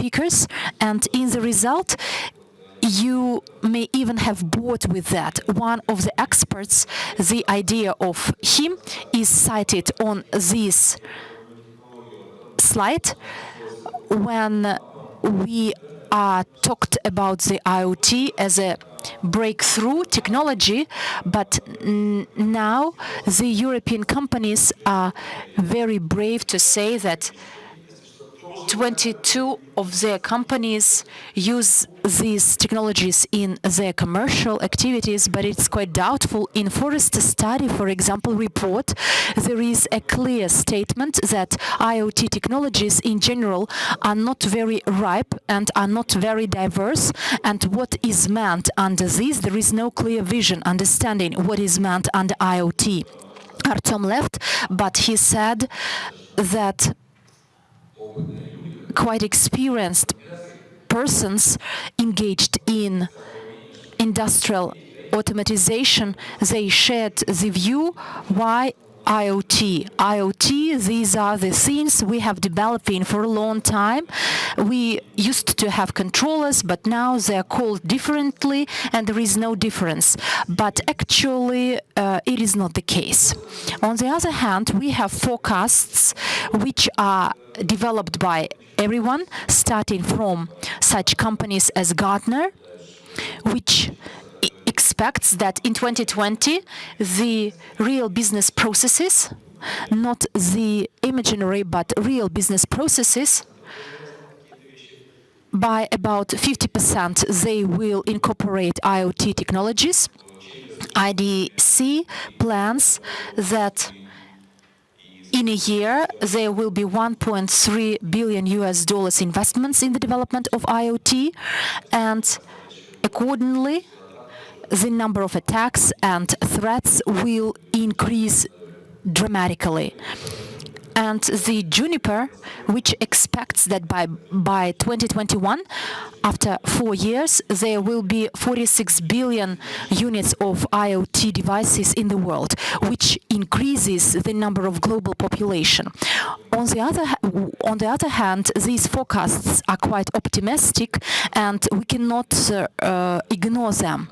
speakers, and in the result, you may even have bought with that. One of the experts, the idea of him is cited on this slide when we talked about the IoT as a breakthrough technology, but now the European companies are very brave to say that 22 of their companies use these technologies in their commercial activities, but it's quite doubtful. In Forrester study, for example, report, there is a clear statement that IoT technologies in general are not very ripe and are not very diverse, and what is meant under this, there is no clear vision, understanding what is meant under IoT. Artem left, but he said that quite experienced persons engaged in industrial automatization, they shared the view why IoT. IoT, these are the things we have developing for a long time. We used to have controllers, but now they are called differently, and there is no difference. But actually, it is not the case. On the other hand, we have forecasts which are developed by everyone, starting from such companies as Gartner, which expects that in 2020, the real business processes, not the imaginary, but real business processes, by about 50%, they will incorporate IoT technologies. IDC plans that in a year, there will be 1.3 billion US dollars investments in the development of IoT, and accordingly, the number of attacks and threats will increase dramatically. And the Juniper, which expects that by 2021, after 4 years, there will be 46 billion units of IoT devices in the world, which increases the number of global population. On the other hand, these forecasts are quite optimistic, and we cannot ignore them,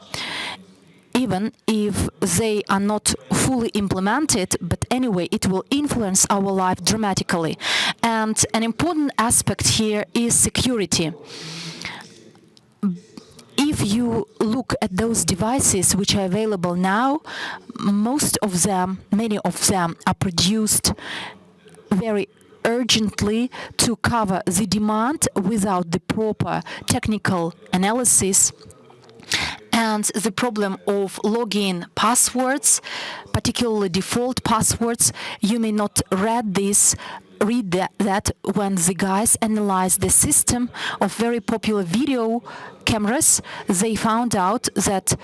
even if they are not fully implemented, but anyway, it will influence our life dramatically. And an important aspect here is security. If you look at those devices which are available now, most of them, many of them are produced very urgently to cover the demand without the proper technical analysis. And the problem of login passwords, particularly default passwords, you may not read that when the guys analyzed the system of very popular video cameras, they found out that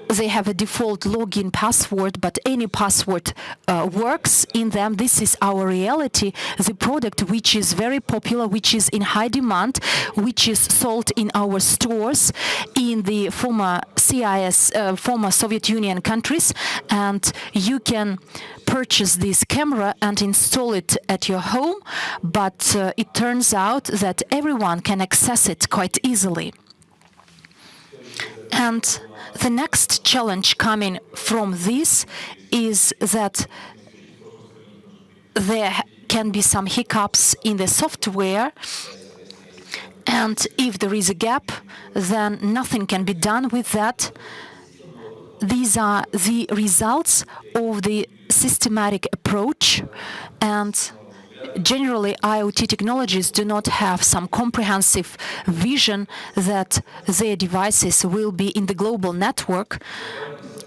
they have a default login password, but any password works in them. This is our reality. The product which is very popular, which is in high demand, which is sold in our stores in the former former Soviet Union countries, and you can purchase this camera and install it at your home, but it turns out that everyone can access it quite easily. And the next challenge coming from this is that there can be some hiccups in the software, and if there is a gap, then nothing can be done with that. These are the results of the systematic approach, and generally, IoT technologies do not have some comprehensive vision that their devices will be in the global network,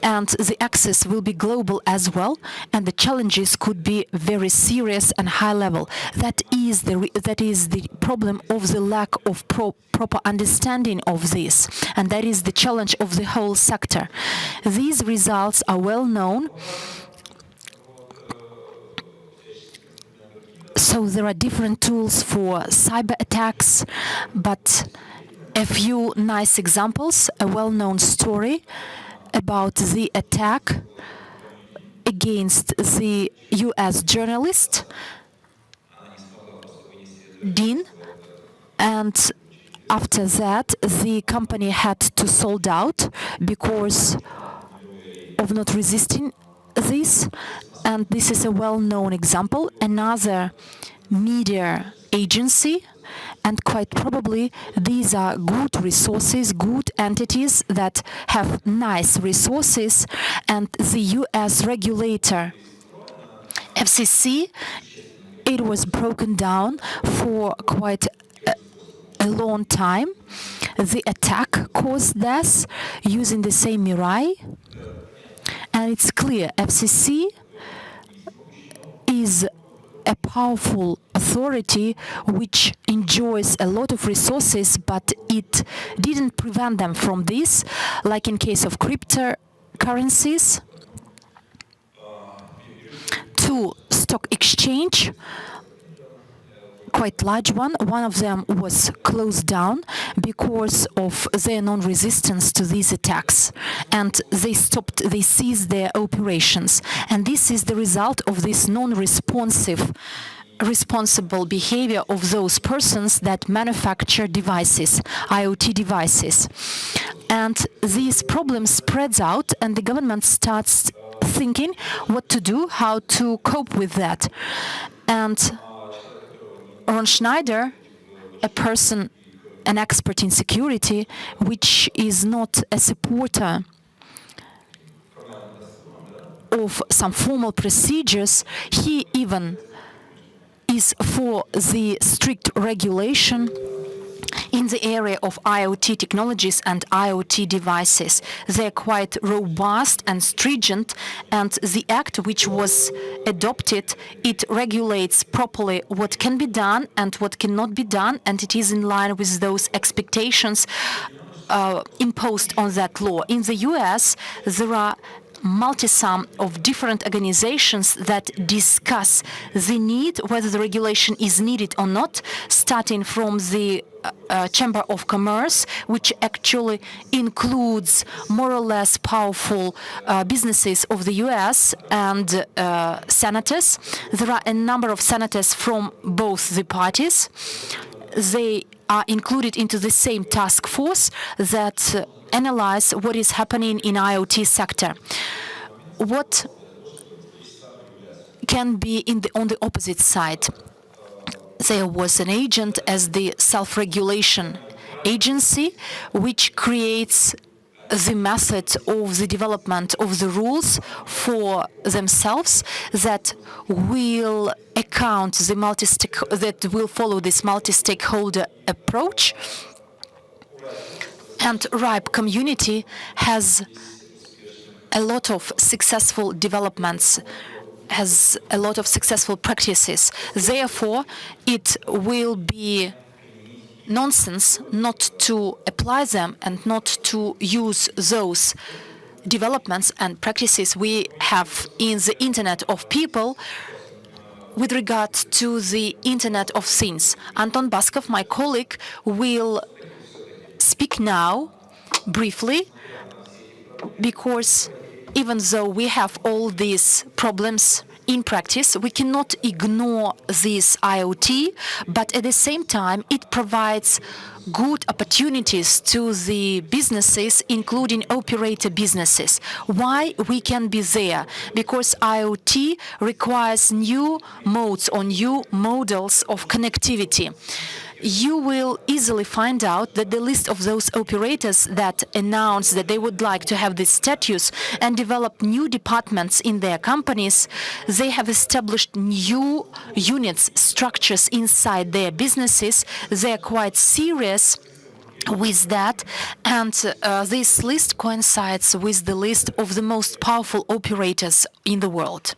and the access will be global as well, and the challenges could be very serious and high level. That is the problem of the lack of proper understanding of this, and that is the challenge of the whole sector. These results are well known. So there are different tools for cyber attacks, but a few nice examples. A well-known story about the attack against the US journalist, Dean, And after that, the company had to sold out because of not resisting this. And this is a well-known example. Another media agency, and quite probably these are good resources, good entities that have nice resources, and the US regulator, FCC, it was broken down for quite a long time. The attack caused death using the same Mirai, and it's clear FCC is a powerful authority which enjoys a lot of resources, but it didn't prevent them from this, like in case of cryptocurrencies. Two stock exchange, quite large one of them was closed down because of their non-resistance to these attacks, and they ceased their operations. And this is the result of this responsible behavior of those persons that manufacture devices, IoT devices. And these problems spreads out, and the government starts thinking what to do, how to cope with that. And Ron Schneider, a person, an expert in security, which is not a supporter of some formal procedures, he even is for the strict regulation in the area of IoT technologies and IoT devices. They're quite robust and stringent, and the act which was adopted, it regulates properly what can be done and what cannot be done, and it is in line with those expectations imposed on that law. In the US, there are multi-sum of different organizations that discuss the need, whether the regulation is needed or not, starting from the Chamber of Commerce, which actually includes more or less powerful businesses of the US, and senators. There are a number of senators from both the parties. They are included into the same task force that analyze what is happening in IoT sector. What can be on the opposite side? There was an agent as the self-regulation agency, which creates the method of the development of the rules for themselves that will account that will follow this multi-stakeholder approach. And RIPE community has a lot of successful developments, has a lot of successful practices. Therefore, it will be nonsense not to apply them and not to use those developments and practices we have in the Internet of People with regard to the Internet of Things. Anton Baskov, my colleague, will speak now briefly, because even though we have all these problems in practice, we cannot ignore this IoT, but at the same time, it provides good opportunities to the businesses, including operator businesses. Why we can be there? Because IoT requires new modes or new models of connectivity. You will easily find out that the list of those operators that announce that they would like to have this status and develop new departments in their companies, they have established new units, structures inside their businesses. They're quite serious with that, and this list coincides with the list of the most powerful operators in the world.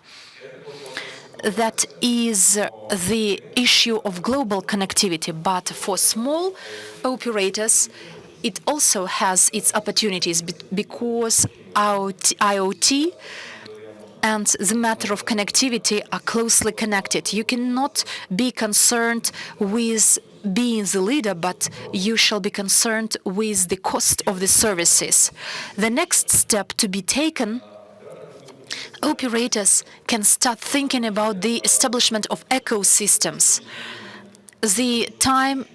That is the issue of global connectivity, but for small operators, it also has its opportunities because IoT and the matter of connectivity are closely connected. You cannot be concerned with being the leader, but you shall be concerned with the cost of the services. The next step to be taken, operators can start thinking about the establishment of ecosystems. The time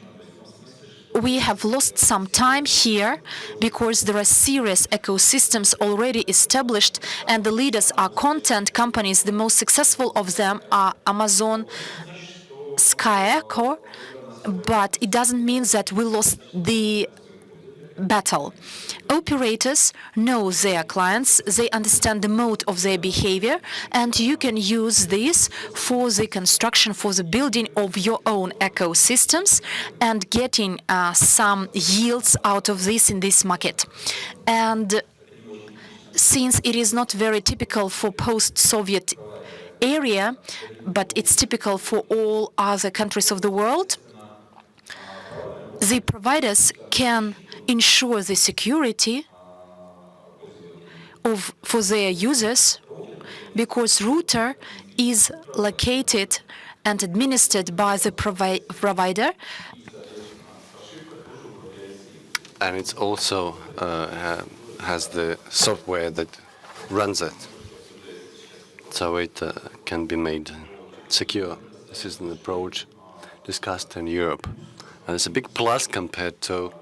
we have lost some time here because there are serious ecosystems already established, and the leaders are content companies. The most successful of them are Amazon, Skyeko, but it doesn't mean that we lost the battle. Operators know their clients, they understand the mode of their behavior, and you can use this for the construction, for the building of your own ecosystems and getting some yields out of this in this market. And since it is not very typical for post-Soviet area, but it's typical for all other countries of the world, the providers can ensure the security for their users because router is located and administered by the provider. And it's also has the software that runs it, so it can be made secure. This is an approach discussed in Europe. And it's a big plus compared to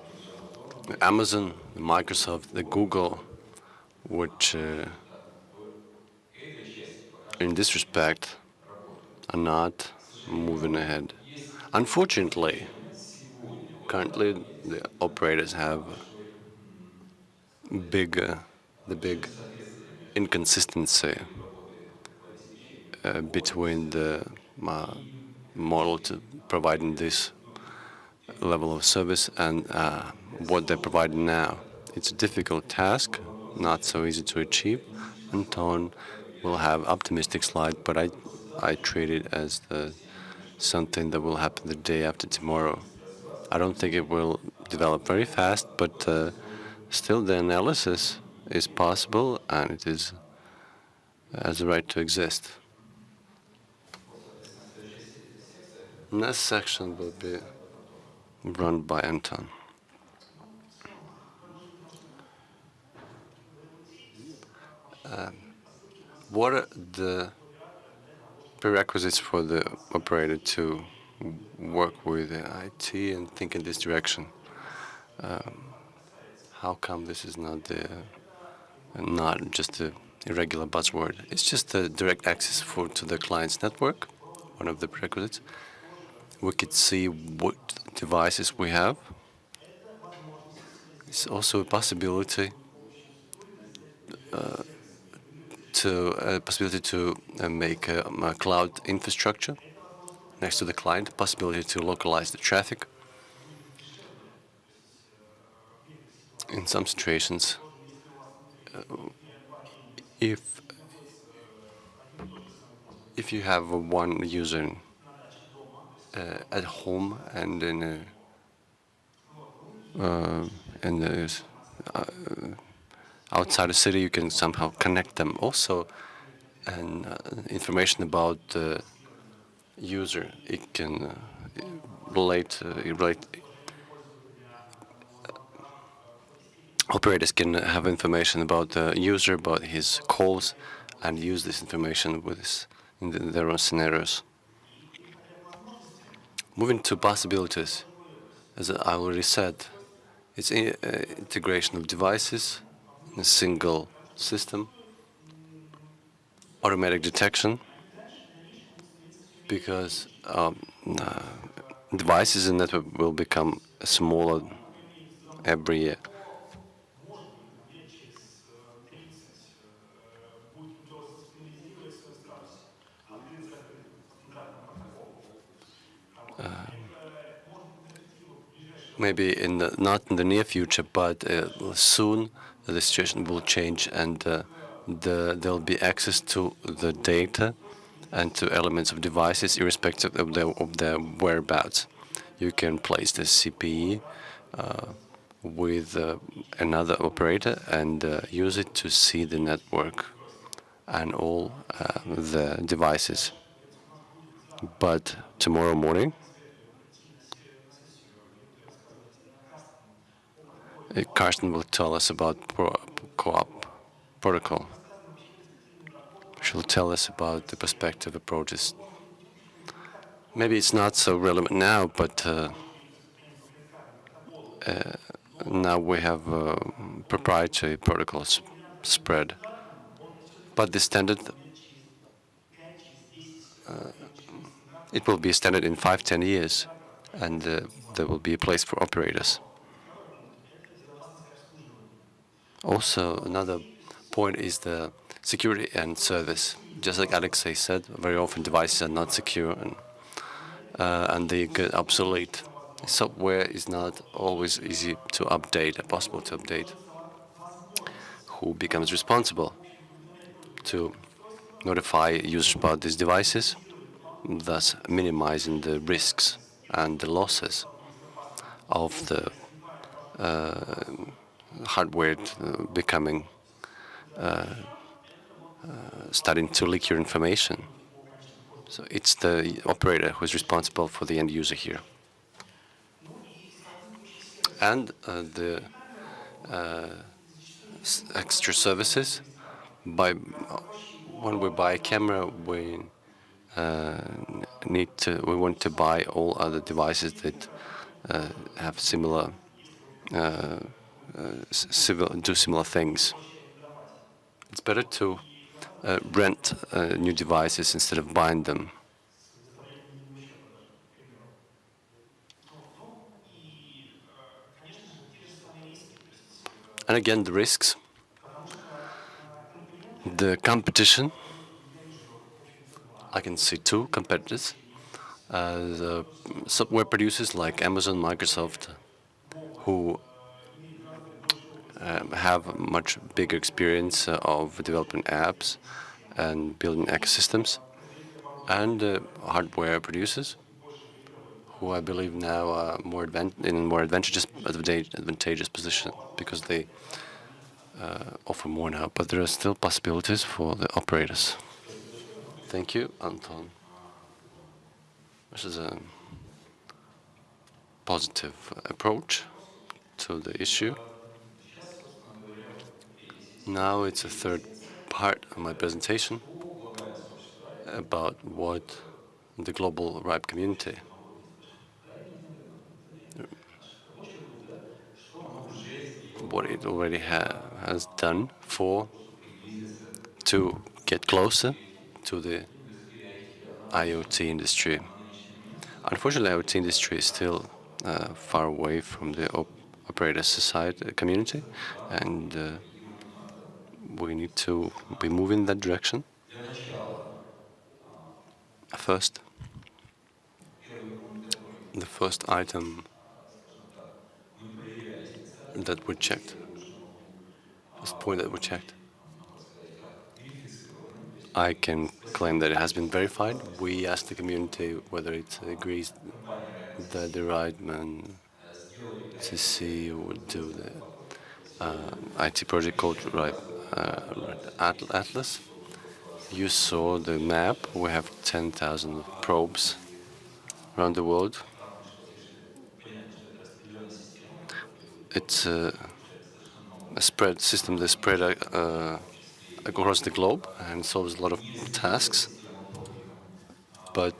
Amazon, Microsoft, the Google, which in this respect are not moving ahead. Unfortunately, currently the operators have the big inconsistency between the model to providing this level of service and what they're providing now. It's a difficult task, not so easy to achieve. Anton will have optimistic slide, but I treat it as something that will happen the day after tomorrow. I don't think it will develop very fast, but still the analysis is possible and it has a right to exist. Next section will be run by Anton. What are the prerequisites for the operator to work with IT and think in this direction? How come this is not just a irregular buzzword? It's just a direct access to the client's network, one of the prerequisites. We could see what devices we have. It's also a possibility to make a cloud infrastructure next to the client, possibility to localize the traffic. In some situations, if you have one user at home and in outside the city, you can somehow connect them also, and information about the user. It can relate. Operators can have information about the user, about his calls, and use this information in their own scenarios. Moving to possibilities, as I already said, it's integration of devices in a single system, automatic detection, because devices in network will become smaller every year. Maybe not in the near future, but soon the situation will change, and there'll be access to the data and to elements of devices, irrespective of their whereabouts. You can place the CPE with another operator and use it to see the network and all the devices. But tomorrow morning, Karsten will tell us about co-op protocol. She'll tell us about the perspective approaches. Maybe it's not so relevant now, but Now we have proprietary protocols spread, but the standard, it will be a standard in 5-10 years, and there will be a place for operators. Also, another point is the security and service. Just like Alexey said, very often devices are not secure and they get obsolete. Software is not always easy to update, possible to update. Who becomes responsible to notify users about these devices, thus minimizing the risks and the losses of the hardware becoming starting to leak your information. So it's the operator who is responsible for the end user here. And the extra services. When we buy a camera, we want to buy all other devices that have similar do similar things. It's better to rent new devices instead of buying them. And again, the risks, the competition. I can see two competitors. The software producers like Amazon, Microsoft, who have much bigger experience of developing apps and building ecosystems, and hardware producers, who I believe now are in a more advantageous position because they offer more now. But there are still possibilities for the operators. Thank you, Anton. This is a positive approach to the issue. Now it's a third part of my presentation about what the global RIPE community what it already has done to get closer to the IoT industry. Unfortunately, IoT industry is still far away from the operator society community, and we need to be moving in that direction. First, the first item that we checked, first point that we checked, I can claim that it has been verified. We asked the community whether it agrees that the RIPE NCC would do the IT project called RIPE Atlas. You saw the map. We have 10,000 probes around the world. It's a spread system that spread across the globe and solves a lot of tasks. But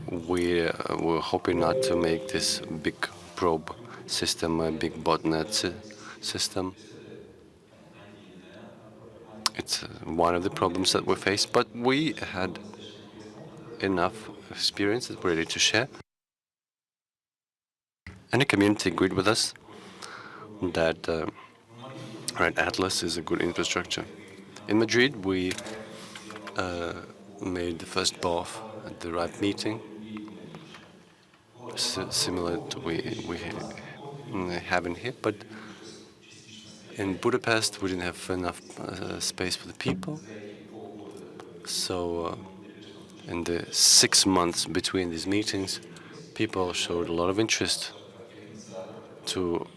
we're hoping not to make this big probe system a big botnet system. It's one of the problems that we face, but we had enough experience that we're ready to share. And the community agreed with us that RIPE Atlas is a good infrastructure. In Madrid, we made the first BOF at the RIPE meeting, similar to we have in here, but in Budapest we didn't have enough space for the people. So in the 6 months between these meetings, people showed a lot of interest to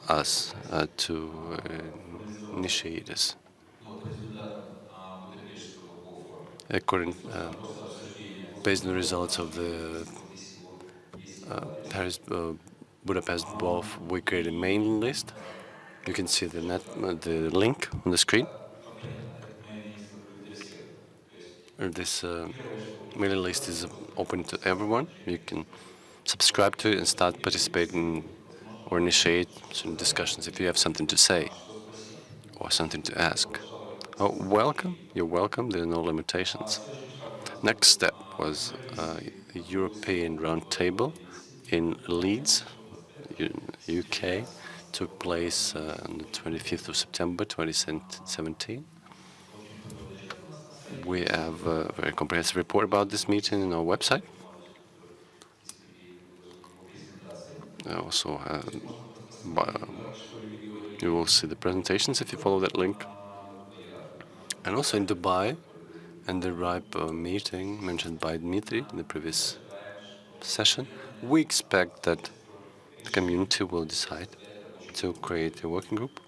us to initiate this. Based on the results of the Budapest BOF, we created a mailing list. You can see the link on the screen. This mailing list is open to everyone. You can subscribe to it and start participating or initiate some discussions if you have something to say or something to ask. Oh, welcome. You're welcome. There are no limitations. Next step was a European roundtable in Leeds, UK. Took place on the 25th of September 2017. We have a very comprehensive report about this meeting on our website. Also, you will see the presentations if you follow that link. And also in Dubai, and the RIPE meeting mentioned by Dmitry in the previous session, we expect that the community will decide to create a working group.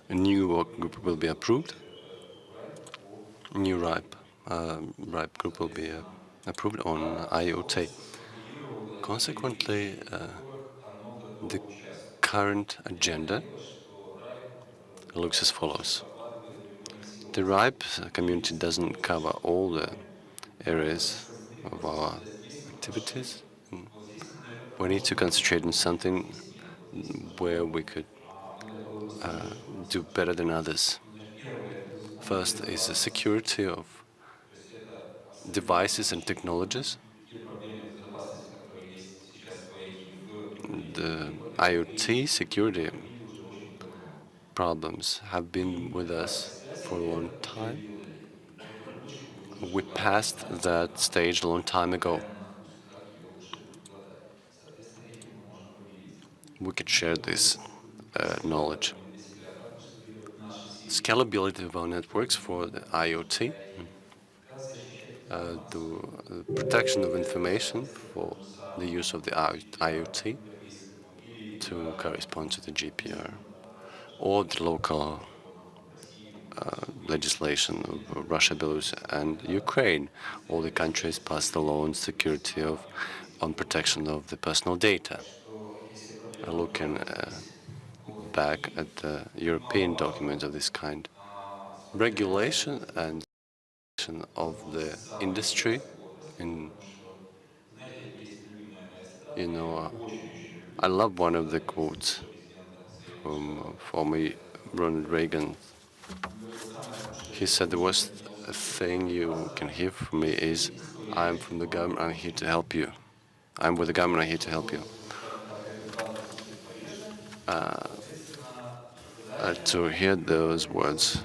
A new working group will be approved. A new RIPE group will be approved on IoT. Consequently, the current agenda looks as follows. The RIPE community doesn't cover all the areas of our activities. We need to concentrate on something where we could do better than others. First is the security of devices and technologies. The IoT security problems have been with us for a long time. We passed that stage a long time ago. We could share this knowledge. Scalability of our networks for the IoT, the protection of information for the use of the IoT to correspond to the GDPR or the local legislation of Russia, Belarus, and Ukraine. All the countries passed the law on security on protection of the personal data. Looking back at the European documents of this kind, regulation and of the industry, I love one of the quotes from former Ronald Reagan. He said the worst thing you can hear from me is, I'm from the government, I'm here to help you. I'm with the government, I'm here to help you. To hear those words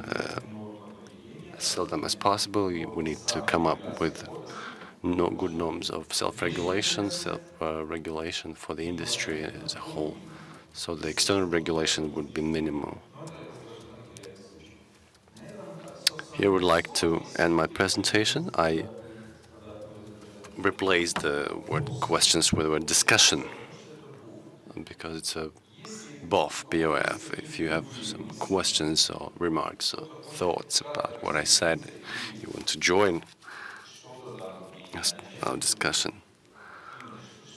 as seldom as possible, we need to come up with good norms of self-regulation, self-regulation for the industry as a whole. So the external regulation would be minimal. Here I would like to end my presentation. I replaced the word questions with the word discussion because it's a BOF, B-O-F. If you have some questions or remarks or thoughts about what I said, you want to join our discussion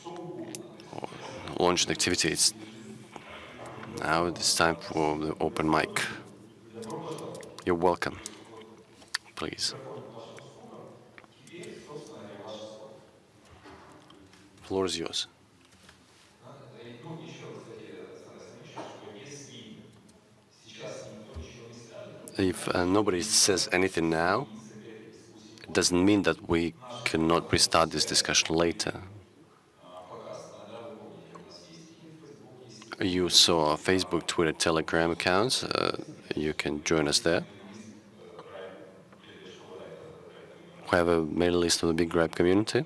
or launch an activity, now it's time for the open mic. You're welcome. Please. Floor is yours. If nobody says anything now, it doesn't mean that we cannot restart this discussion later. You saw our Facebook, Twitter, Telegram accounts. You can join us there. We have a mailing list of the big RIPE community.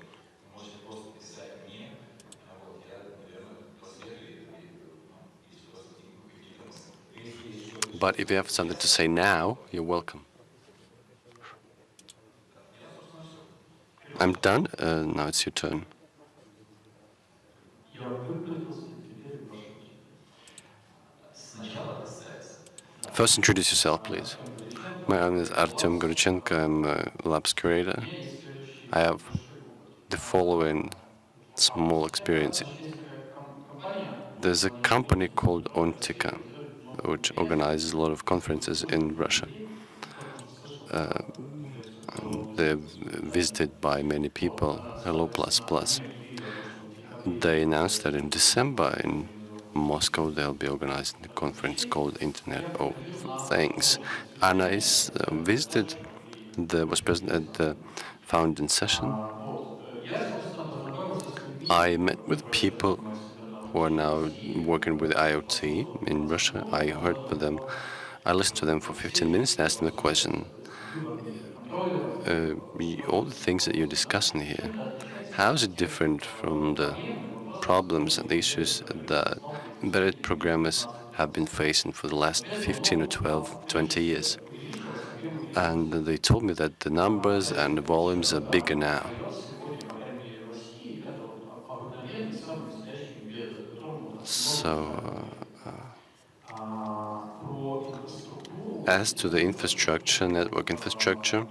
But if you have something to say now, you're welcome. I'm done. Now it's your turn. First, introduce yourself, please. My name is Artem Gorchenko. I'm a labs curator. I have the following small experience. There's a company called Ontika, which organizes a lot of conferences in Russia. they're visited by many people. Hello Plus Plus. They announced that in December in Moscow they'll be organizing a conference called Internet of Things. And I visited, was present at the founding session. I met with people who are now working with IoT in Russia. I heard with them. I listened to them for 15 minutes and asked them a question. All the things that you're discussing here, how is it different from the problems and issues that embedded programmers have been facing for the last 15 or 12, 20 years? And they told me that the numbers and the volumes are bigger now. So, as to the infrastructure, network infrastructure,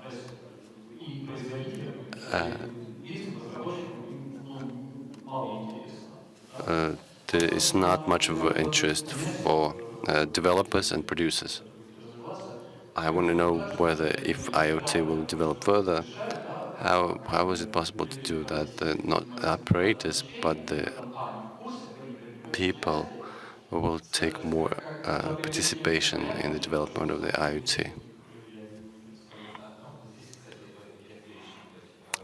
there is not much of an interest for developers and producers. I want to know whether if IoT will develop further, how is it possible to do that? Not the operators, but the people will take more participation in the development of the IoT.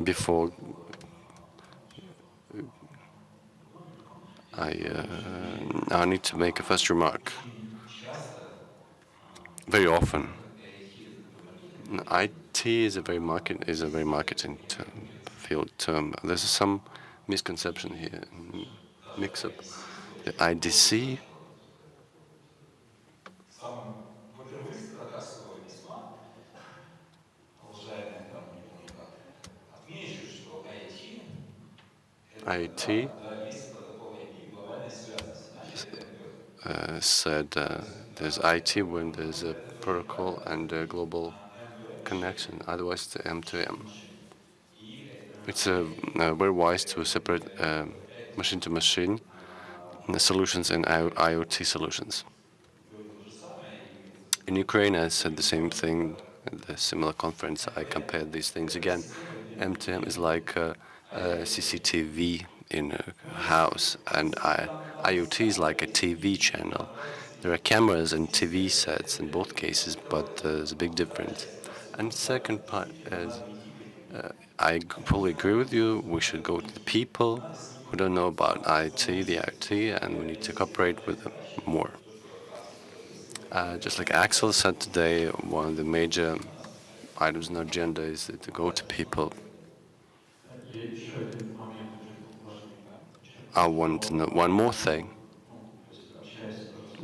Before I need to make a first remark. Very often, IT is a very marketing field term. There's some misconception here, mix-up. The IDC IoT said there's IT when there's a protocol and a global connection, otherwise it's M2M. It's very wise to separate machine-to-machine solutions and IoT solutions. In Ukraine, I said the same thing at the similar conference. I compared these things again. M2M is like CCTV in a house, and IoT is like a TV channel. There are cameras and TV sets in both cases, but there's a big difference. And second part is, I fully agree with you. We should go to the people who don't know about the IoT, and we need to cooperate with them more. Just like Axel said today, one of the major items on the agenda is to go to people. I want to know one more thing.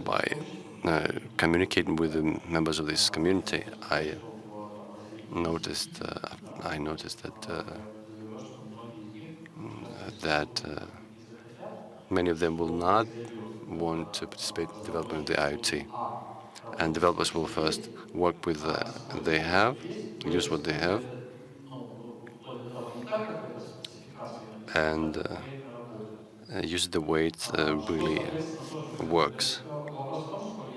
By communicating with the members of this community, I noticed that many of them will not want to participate in the development of the IoT. And developers will first work with they have, use what they have, and use the way it really works.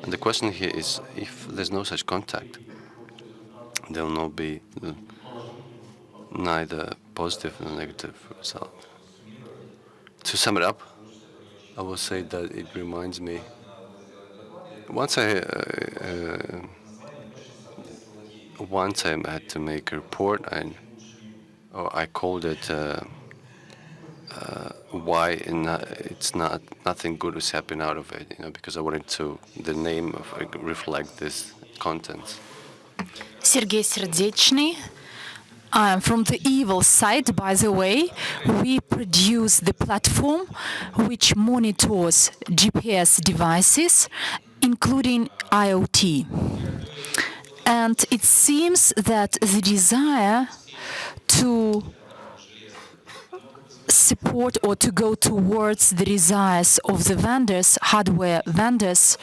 And the question here is, if there's no such contact, there will not be neither positive nor negative result. To sum it up, I will say that it reminds me, once I had to make a report, and I called it why nothing good is happening out of it, because I wanted the name reflect this content. Sergei Serdechny. I'm from the evil side, by the way. We produce the platform which monitors GPS devices, including IoT. And it seems that the desire to support or to go towards the desires of the vendors, hardware vendors,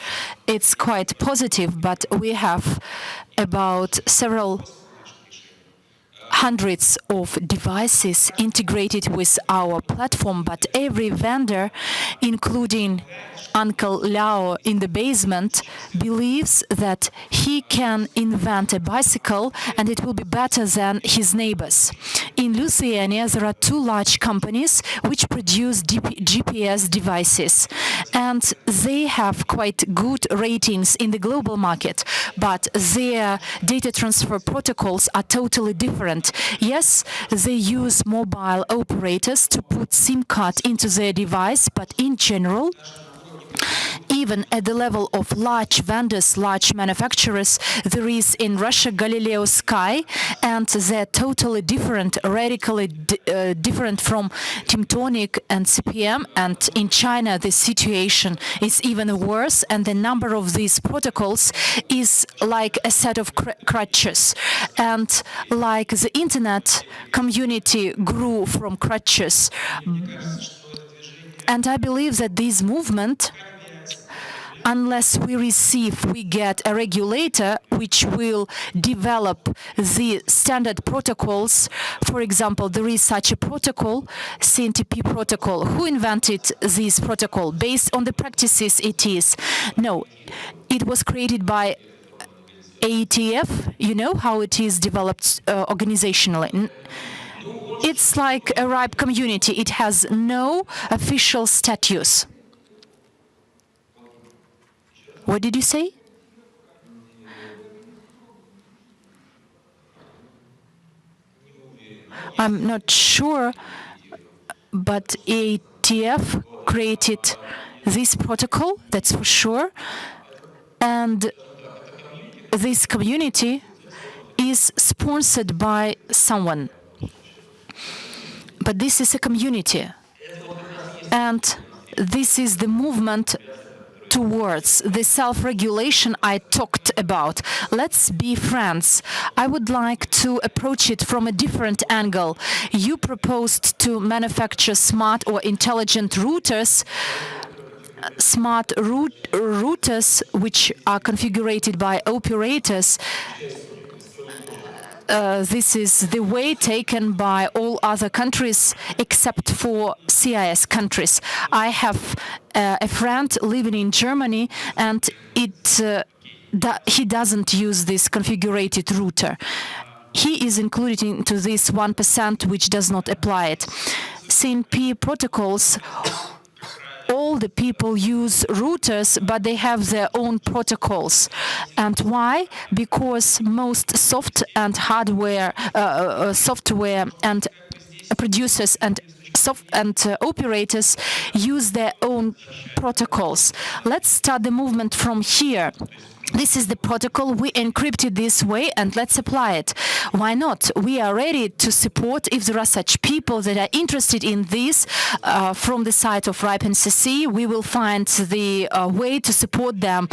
it's quite positive, but we have about several hundreds of devices integrated with our platform, but every vendor, including Uncle Liao in the basement, believes that he can invent a bicycle and it will be better than his neighbors. In Lithuania, there are two large companies which produce GPS devices, and they have quite good ratings in the global market, but their data transfer protocols are totally different. Yes, they use mobile operators to put SIM card into their device, but in general, even at the level of large vendors, large manufacturers, there is in Russia Galileo Sky, and they're totally different, radically different from Timtonic and CPM. And in China, the situation is even worse, and the number of these protocols is like a set of crutches. And like the internet community grew from crutches. And I believe that this movement, unless we get a regulator which will develop the standard protocols. For example, there is such a protocol, CNTP protocol. Who invented this protocol? Based on the practices it is. No, it was created by AETF. You know how it is developed organizationally. It's like a ripe community. It has no official status. What did you say? I'm not sure, but AETF created this protocol, that's for sure. And this community is sponsored by someone. But this is a community. And this is the movement towards the self-regulation I talked about. Let's be friends. I would like to approach it from a different angle. You proposed to manufacture smart or intelligent routers, which are configured by operators. This is the way taken by all other countries except for CIS countries. I have a friend living in Germany, and he doesn't use this configured router. He is included into this 1% which does not apply it. CNP protocols, all the people use routers, but they have their own protocols. And why? Because most software and producers and operators use their own protocols. Let's start the movement from here. This is the protocol. We encrypt it this way, and let's apply it. Why not? We are ready to support if there are such people that are interested in this from the side of RIPE NCC. We will find the way to support them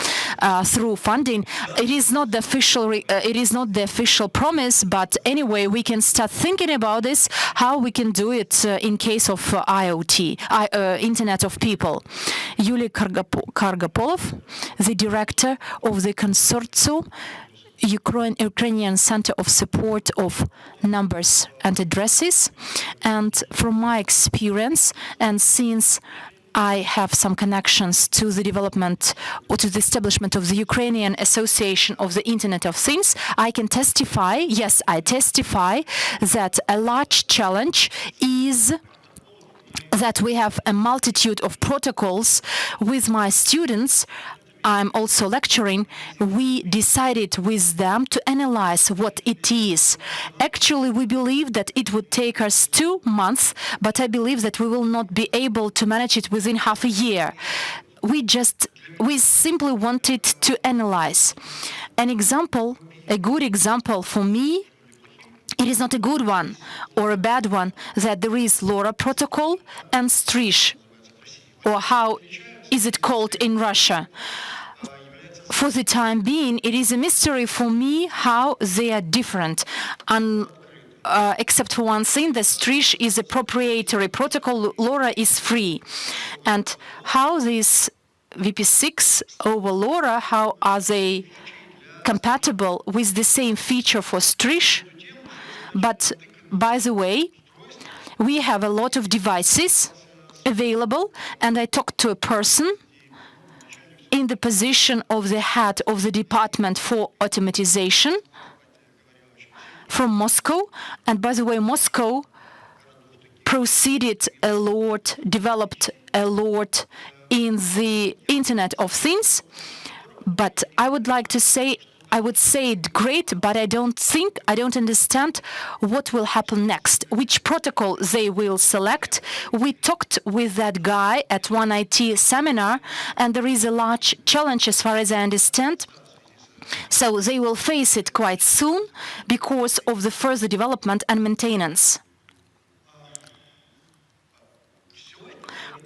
through funding. It is not the official promise, but anyway, we can start thinking about this, how we can do it in case of IoT, Internet of People. Yulia Kargapolov, the director of the Consortium, Ukrainian Center of Support of Numbers and Addresses. And from my experience, and since I have some connections to the development or to the establishment of the Ukrainian Association of the Internet of Things, I can testify, yes, I testify that a large challenge is that we have a multitude of protocols. With my students, I'm also lecturing, we decided with them to analyze what it is. Actually, we believe that it would take us 2 months, but I believe that we will not be able to manage it within half a year. We simply wanted to analyze. An example, a good example for me, it is not a good one or a bad one, that there is LoRa protocol and STRISH, or how is it called in Russia. For the time being, it is a mystery for me how they are different. Except for one thing, the STRISH is a proprietary protocol, LoRa is free. And how this VP6 over LoRa, how are they compatible with the same feature for STRISH? But, by the way, we have a lot of devices available, and I talked to a person in the position of the head of the Department for Automatization from Moscow. And by the way, Moscow proceeded a lot, developed a lot in the Internet of Things. But I would say it great, but I don't understand what will happen next, which protocol they will select. We talked with that guy at one IT seminar, and there is a large challenge as far as I understand. So they will face it quite soon because of the further development and maintenance.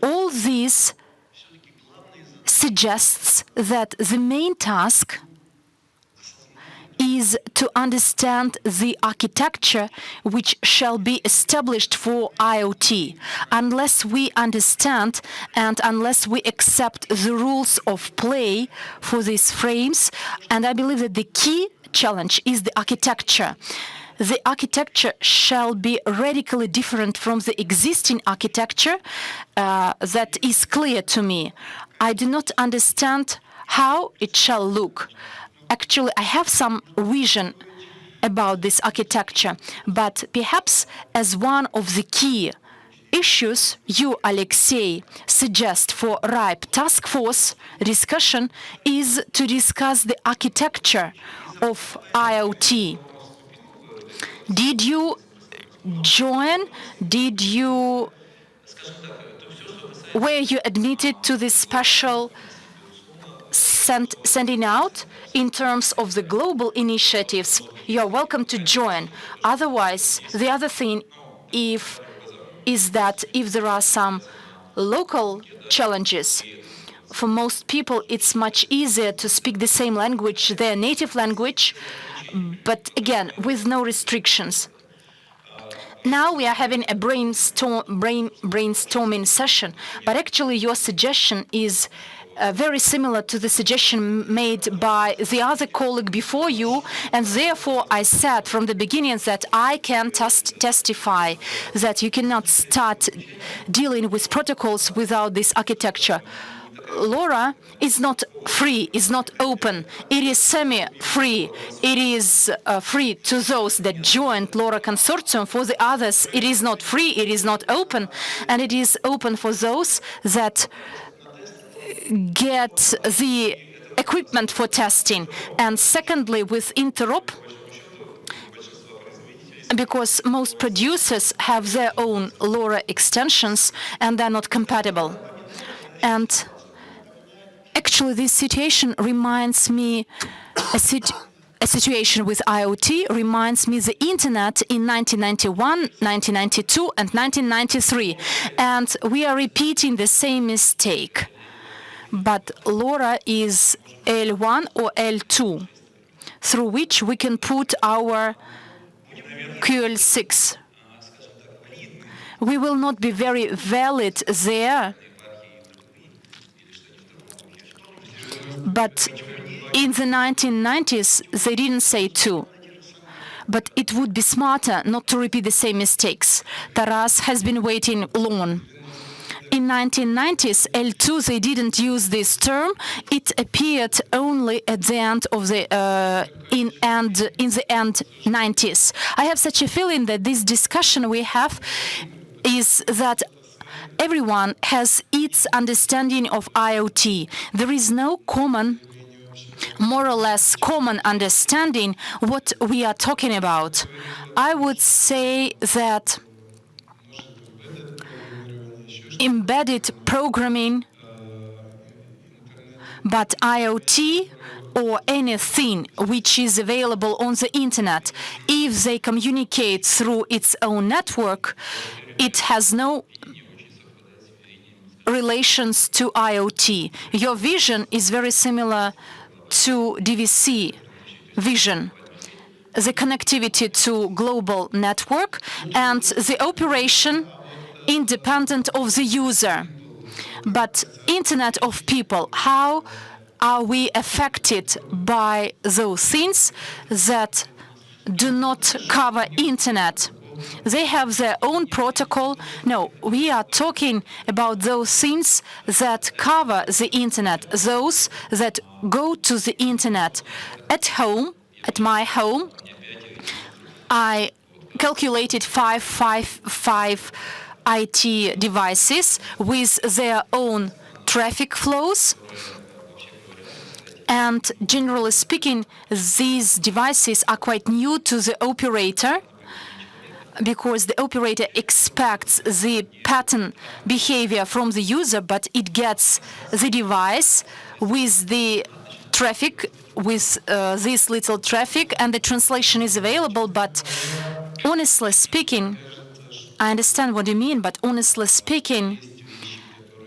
All this suggests that the main task is to understand the architecture which shall be established for IoT. Unless we understand and unless we accept the rules of play for these frames, and I believe that the key challenge is the architecture. The architecture shall be radically different from the existing architecture. That is clear to me. I do not understand how it shall look. Actually, I have some vision about this architecture, but perhaps as one of the key issues you, Alexey, suggest for RIPE task force discussion is to discuss the architecture of IoT. Did you join? Were you admitted to this special sending out in terms of the global initiatives? You are welcome to join. Otherwise, the other thing is that if there are some local challenges, for most people it's much easier to speak the same language, their native language, but again, with no restrictions. Now we are having a brainstorming session, but actually your suggestion is very similar to the suggestion made by the other colleague before you, and therefore I said from the beginning that I can testify that you cannot start dealing with protocols without this architecture. LoRa is not free, is not open. It is semi-free. It is free to those that joined LoRa consortium. For the others, it is not free, it is not open, and it is open for those that get the equipment for testing. And secondly, with interop, because most producers have their own LoRa extensions and they're not compatible. And actually, this situation reminds me, a situation with IoT reminds me the Internet in 1991, 1992, and 1993. And we are repeating the same mistake. But LoRa is L1 or L2, through which we can put our QL6. We will not be very valid there, but in the 1990s, they didn't say 2. But it would be smarter not to repeat the same mistakes. Taras has been waiting long. In 1990s, L2, they didn't use this term. It appeared only at the end of the in the end 90s. I have such a feeling that this discussion we have is that everyone has its understanding of IoT. There is no common, more or less common understanding what we are talking about. I would say that embedded programming, but IoT or anything which is available on the Internet, if they communicate through its own network, it has no relations to IoT. Your vision is very similar to DVC vision. The connectivity to global network and the operation independent of the user. But Internet of people, how are we affected by those things that do not cover internet. They have their own protocol. No, we are talking about those things that cover the internet, those that go to the internet. At home, at my home, I calculated 555 IT devices with their own traffic flows. And generally speaking, these devices are quite new to the operator, because the operator expects the pattern behavior from the user, but it gets the device with the traffic, with this little traffic, and the translation is available. But honestly speaking, I understand what you mean, but honestly speaking,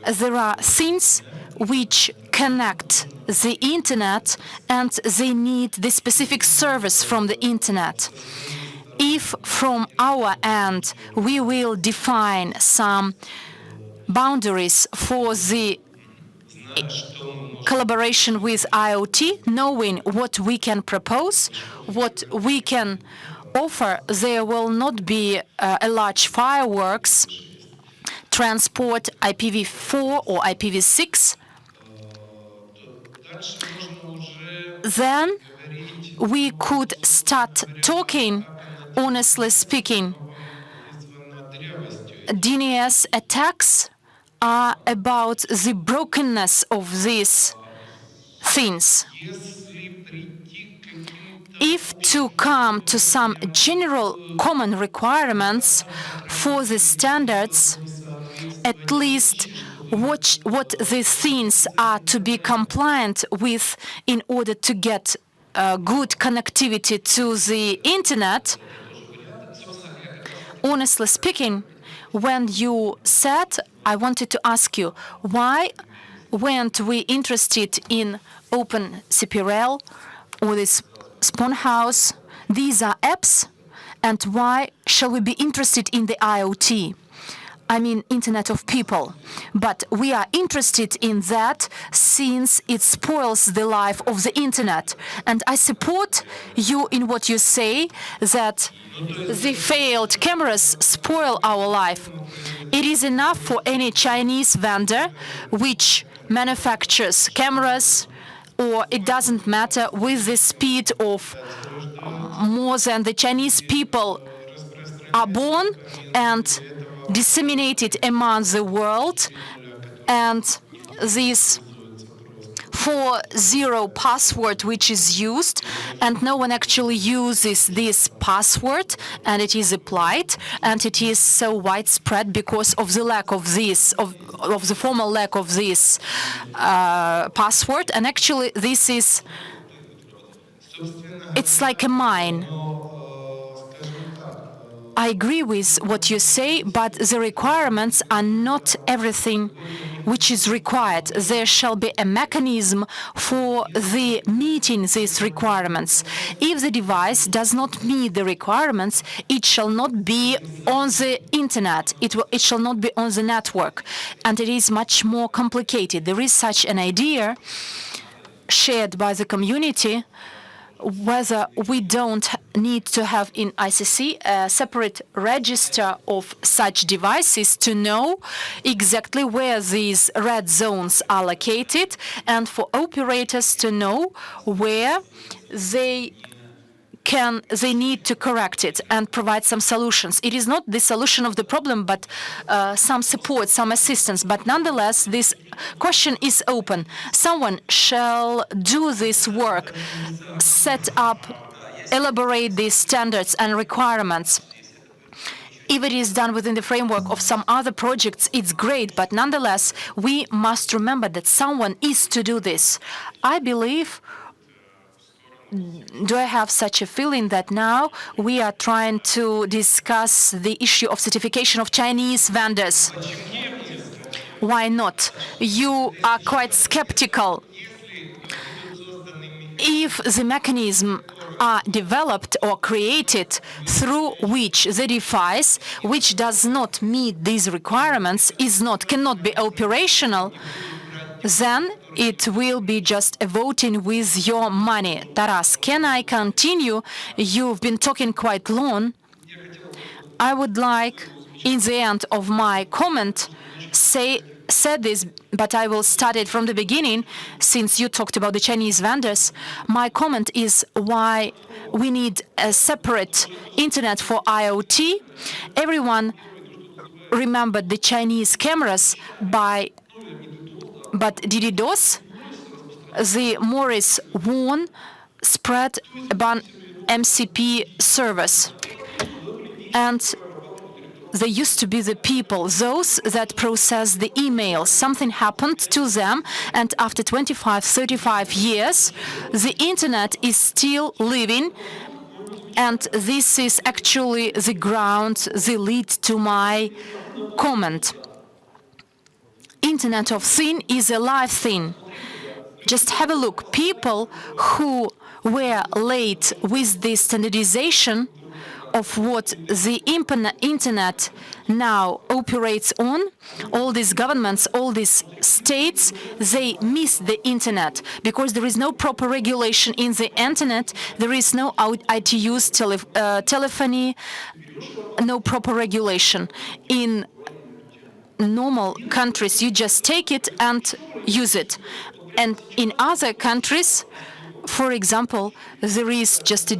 there are things which connect the internet, and they need the specific service from the internet. If from our end we will define some boundaries for the collaboration with IoT, knowing what we can propose, what we can offer, there will not be a large fireworks, transport IPv4 or IPv6. Then we could start talking. Honestly speaking, DNS attacks are about the brokenness of these things. If to come to some general common requirements for the standards, at least what these things are to be compliant with in order to get good connectivity to the internet. Honestly speaking, when you said, I wanted to ask you, why weren't we interested in OpenCPRL or this Spawn House? These are apps, and why shall we be interested in the IoT? I mean, Internet of People. But we are interested in that since it spoils the life of the Internet. And I support you in what you say, that the failed cameras spoil our life. It is enough for any Chinese vendor which manufactures cameras, or it doesn't matter, with the speed of more than the Chinese people are born and disseminated among the world, and this 4-0 password which is used, and no one actually uses this password, and it is applied, and it is so widespread because of the lack of this, of the formal lack of this password. And actually this is, it's like a mine. I agree with what you say, but the requirements are not everything which is required. There shall be a mechanism for the meeting these requirements. If the device does not meet the requirements, it shall not be on the internet. It shall not be on the network. And it is much more complicated. There is such an idea shared by the community, whether we don't need to have in ICC a separate register of such devices to know exactly where these red zones are located, and for operators to know where they need to correct it and provide some solutions. It is not the solution of the problem, but some support, some assistance. But nonetheless, this question is open. Someone shall do this work, set up, elaborate these standards and requirements. If it is done within the framework of some other projects, it's great, but nonetheless, we must remember that someone is to do this. I believe, do I have such a feeling that now we are trying to discuss the issue of certification of Chinese vendors? Why not? You are quite skeptical. If the mechanism are developed or created through which the device which does not meet these requirements cannot be operational, then it will be just a voting with your money. Taras, can I continue? You've been talking quite long. I would like, in the end of my comment, said this, but I will start it from the beginning, since you talked about the Chinese vendors. My comment is why we need a separate internet for IoT. Everyone remembered the Chinese cameras but DDoS, the Morris Woon spread about MCP servers. And they used to be the people, those that process the emails. Something happened to them, and after 25, 35 years, the internet is still living. And this is actually the ground, the lead to my comment. Internet of Things is a live thing. Just have a look. People who were late with the standardization of what the internet now operates on, all these governments, all these states, they miss the internet because there is no proper regulation in the internet, there is no ITUs, telephony, no proper regulation. In normal countries, you just take it and use it. And in other countries, for example, there is just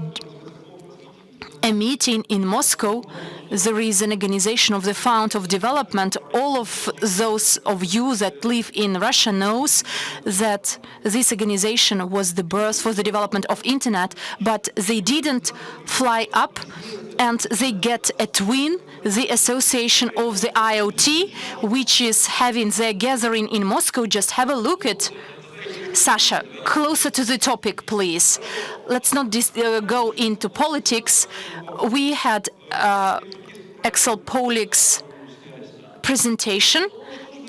a meeting in Moscow. There is an organization of the Fund of Development. All of those of you that live in Russia knows that this organization was the birth for the development of internet, but they didn't fly up, and they get a twin, the Association of the IoT, which is having their gathering in Moscow. Just have a look at. Sasha, closer to the topic, please. Let's not go into politics. We had Axel Polik's presentation,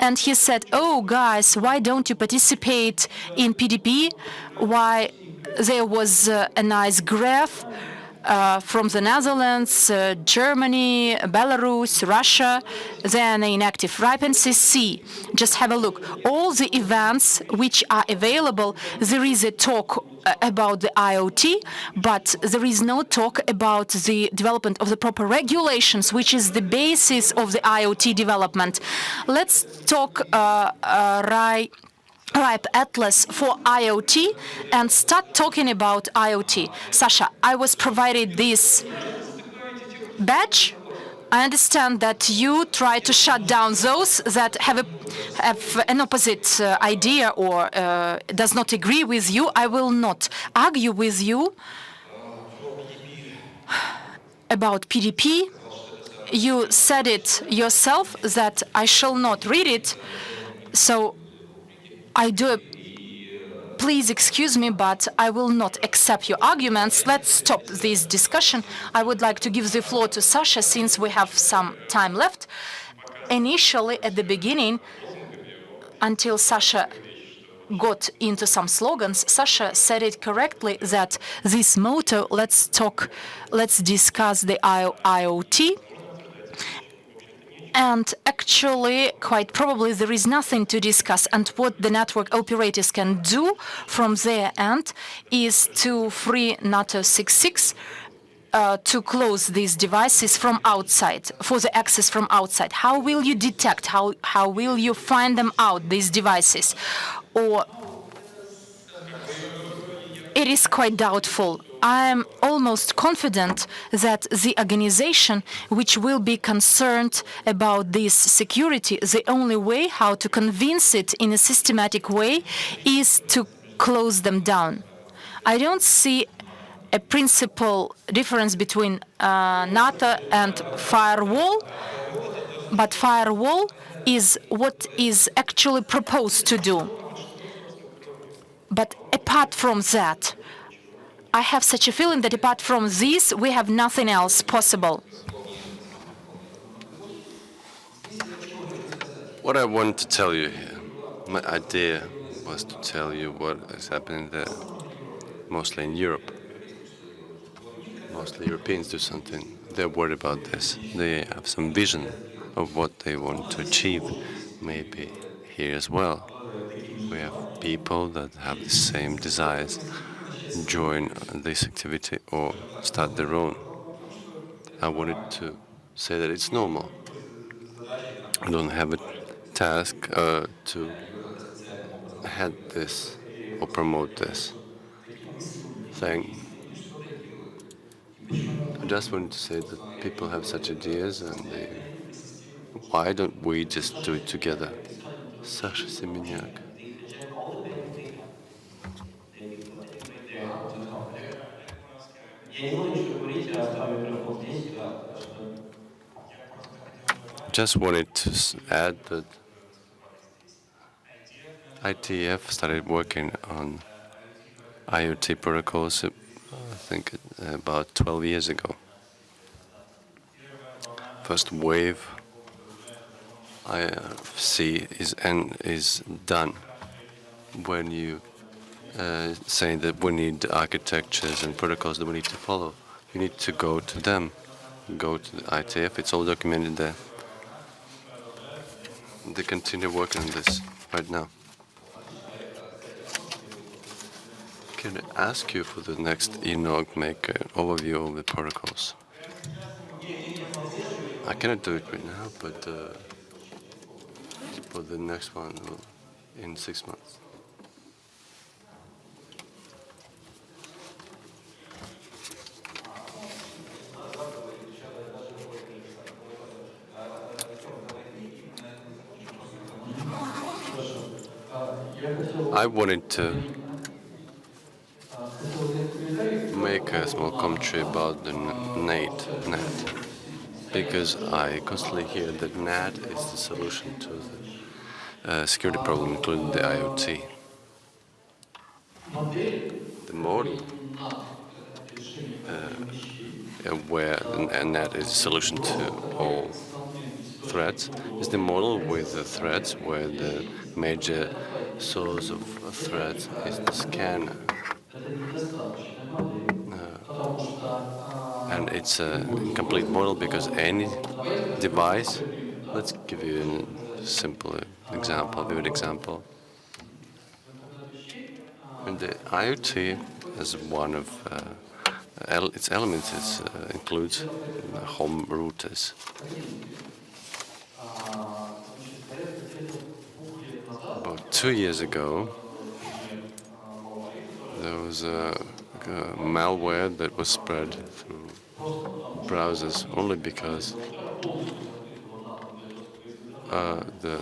and he said, "Oh, guys, why don't you participate in PDP? Why there was a nice graph from the Netherlands, Germany, Belarus, Russia, then inactive RIPE NCC. Just have a look. All the events which are available, there is a talk about the IoT, but there is no talk about the development of the proper regulations, which is the basis of the IoT development. Let's talk RIPE Atlas for IoT and start talking about IoT. Sasha, I was provided this badge. I understand that you try to shut down those that have an opposite idea or does not agree with you. I will not argue with you about PDP. You said it yourself that I shall not read it, so I do. Please excuse me, but I will not accept your arguments. Let's stop this discussion. I would like to give the floor to Sasha, since we have some time left. Initially, at the beginning, until Sasha got into some slogans, Sasha said it correctly that this motto, let's discuss the IoT. And actually, quite probably, there is nothing to discuss. And what the network operators can do from their end is to free NATO 66 to close these devices from outside, for the access from outside. How will you detect, how will you find them out, these devices? Or it is quite doubtful. I am almost confident that the organization which will be concerned about this security, the only way how to convince it in a systematic way is to close them down. I don't see a principal difference between NATO and firewall, but firewall is what is actually proposed to do. But apart from that, I have such a feeling that apart from this, we have nothing else possible. What I want to tell you here, my idea was to tell you what is happening there, mostly in Europe. Mostly Europeans do something. They're worried about this. They have some vision of what they want to achieve, maybe here as well. we have people that have the same desires, join this activity or start their own. I wanted to say that it's normal. I don't have a task to head this or promote this thing. I just wanted to say that people have such ideas, and why don't we just do it together? Sasha Semenyaka. Я не буду ничего говорить, я оставлю микрофон здесь, да, так что... Just wanted to add that ITF started working on IoT protocols, I think about 12 years ago. First wave I see is done when you say that we need architectures and protocols that we need to follow. You need to go to them, go to the ITF. It's all documented there. They continue working on this right now. Can I ask you for the next ENOG make an overview of the protocols? I cannot do it right now, but for the next one in 6 months. I wanted to make a small commentary about the net, because I constantly hear that NAT is the solution to the security problem, including the IoT. The model where the NAT is the solution to all threats is the model with the threats where the major source of threats is the scanner. And it's a incomplete model because any device, let's give you a simple example, vivid example. And the IoT as one of its elements includes home routers. About 2 years ago, there was a malware that was spread through browsers only because the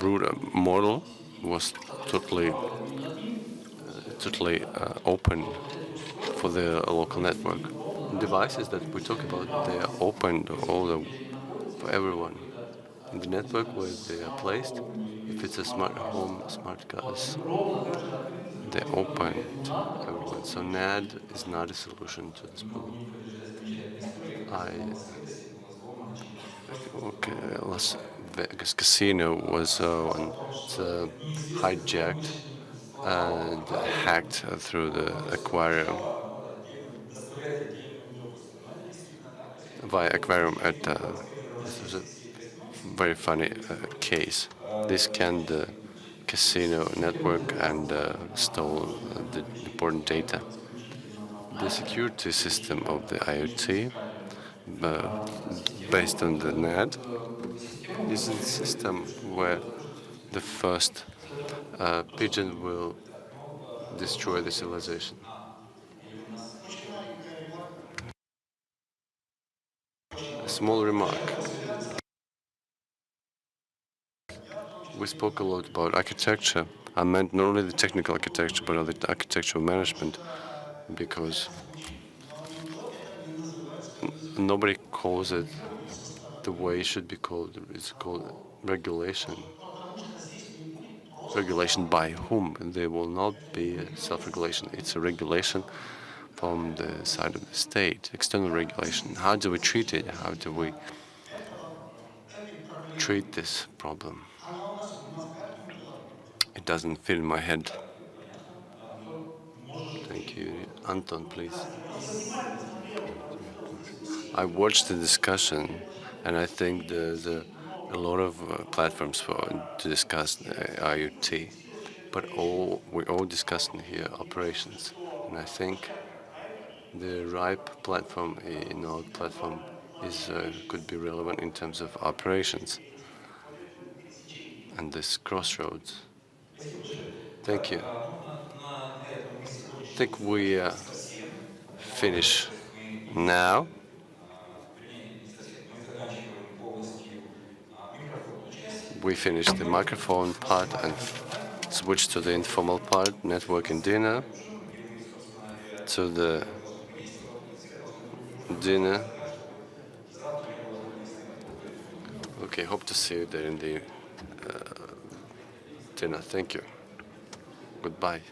root model was totally open for the local network. Devices that we talk about, they are open for everyone. In the network where they are placed, if it's a smart home, smart cars, they're open to everyone. So NAD is not a solution to this problem. Las Vegas casino was hijacked and hacked through the aquarium. Via aquarium this was a very funny case. They scanned the casino network and stole the important data. The security system of the IoT, based on the NAD, is a system where the first pigeon will destroy the civilization. A small remark. We spoke a lot about architecture. I meant not only the technical architecture, but also the architectural management, because nobody calls it the way it should be called. It's called regulation. Regulation by whom? There will not be a self-regulation. It's a regulation from the side of the state, external regulation. How do we treat it? How do we treat this problem? It doesn't fit in my head. Thank you. Anton, please. I watched the discussion, and I think there's a a lot of platforms to discuss IoT, but we're all discussing here operations, and I think the RIPE platform, ENOG platform, could be relevant in terms of operations and this crossroads. Thank you. I think we finish now. We finish the microphone part and switch to the informal part, networking dinner, to the dinner. Okay, hope to see you there in the dinner. Thank you. Goodbye.